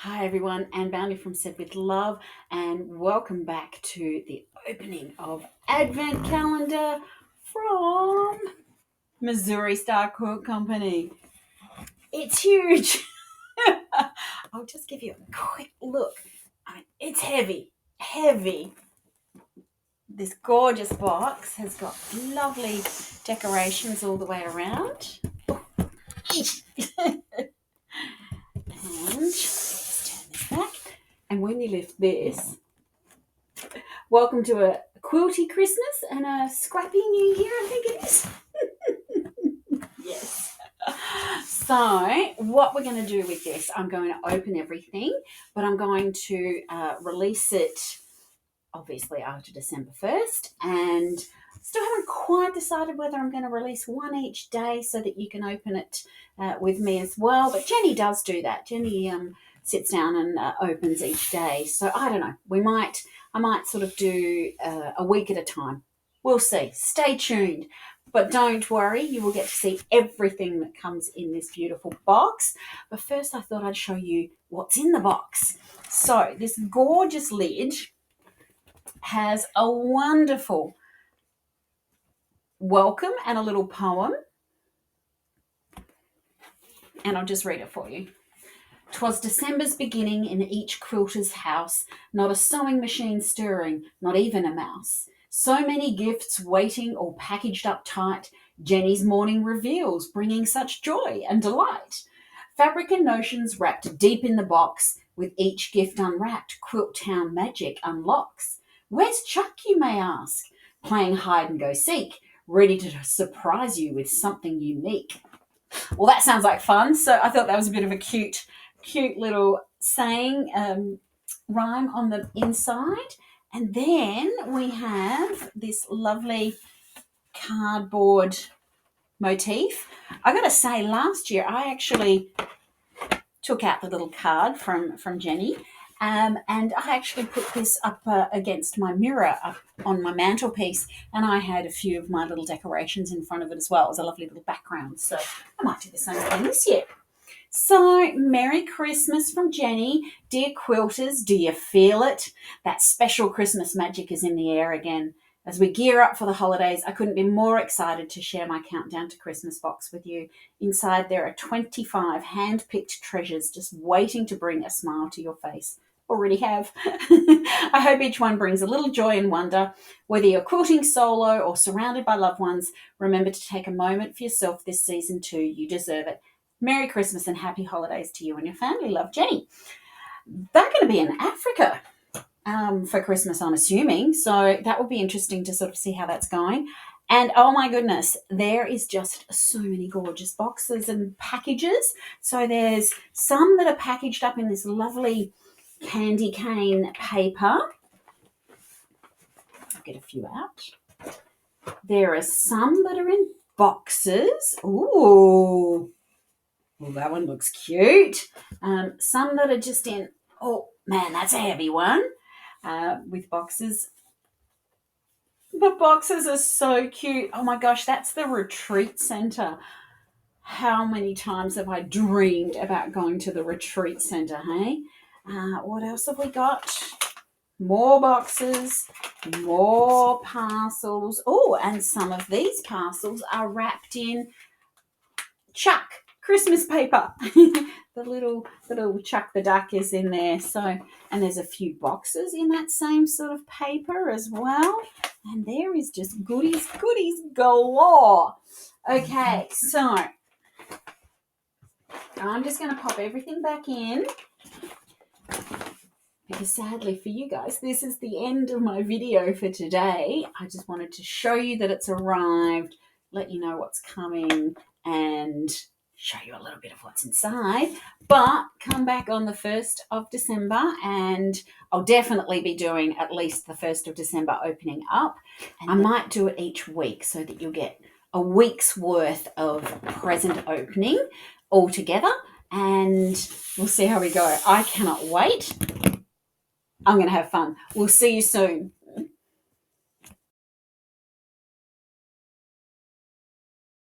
Hi everyone, Anne Boundy from Said with Love, and welcome back to the opening of Advent Calendar from Missouri Star Quilt Company. It's huge. I'll just give you a quick look. It's heavy. This gorgeous box has got lovely decorations all the way around. And just turn this back. And when you lift this, welcome to a quilty Christmas and a scrappy New Year, I think it is. Yes. So what we're going to do with this, I'm going to open everything, but I'm going to release it obviously after December 1st, and still haven't quite decided whether I'm going to release one each day so that you can open it with me as well. But Jenny does do that. Jenny sits down and opens each day. So I don't know. I might sort of do a week at a time. We'll see. Stay tuned. But don't worry, you will get to see everything that comes in this beautiful box. But first I thought I'd show you what's in the box. So this gorgeous lid has a wonderful welcome and a little poem. And I'll just read it for you. 'Twas December's beginning in each quilter's house, not a sewing machine stirring, not even a mouse. So many gifts waiting, all packaged up tight, Jenny's morning reveals, bringing such joy and delight. Fabric and notions wrapped deep in the box, with each gift unwrapped, Quilt Town magic unlocks. Where's Chuck, you may ask? Playing hide and go seek, ready to surprise you with something unique. Well, that sounds like fun. So I thought that was a bit of a cute little saying rhyme on the inside. And then we have this lovely cardboard motif. I got to say, last year I actually took out the little card from Jenny, and I actually put this up against my mirror up on my mantelpiece, and I had a few of my little decorations in front of it as well. It was a lovely little background, so I might do the same thing this year. So, Merry Christmas from Jenny. Dear quilters, do you feel it? That special Christmas magic is in the air again. As we gear up for the holidays, I couldn't be more excited to share my countdown to Christmas box with you. Inside there are 25 hand-picked treasures just waiting to bring a smile to your face. Already have. I hope each one brings a little joy and wonder. Whether you're quilting solo or surrounded by loved ones, remember to take a moment for yourself this season too. You deserve it. Merry Christmas and happy holidays to you and your family. Love, Jenny. They're going to be in Africa for Christmas, I'm assuming. So that will be interesting to sort of see how that's going. And oh my goodness, there is just so many gorgeous boxes and packages. So there's some that are packaged up in this lovely candy cane paper. I'll get a few out. There are some that are in boxes. Ooh. Well, that one looks cute. Some that are just in, oh man, that's a heavy one, with boxes. The boxes are so cute. Oh my gosh, that's the retreat center. How many times have I dreamed about going to the retreat center, hey? What else have we got? More boxes, more parcels. Oh, and some of these parcels are wrapped in Chuck Christmas paper. the little Chuck the Duck is in there. So, and there's a few boxes in that same sort of paper as well. And there is just goodies galore. Okay, so I'm just going to pop everything back in, because sadly for you guys, this is the end of my video for today. I just wanted to show you that it's arrived, let you know what's coming, and show you a little bit of what's inside. But come back on the 1st of December and I'll definitely be doing at least the 1st of December opening up. And I might do it each week so that you'll get a week's worth of present opening all together, and we'll see how we go. I cannot wait. I'm going to have fun. We'll see you soon.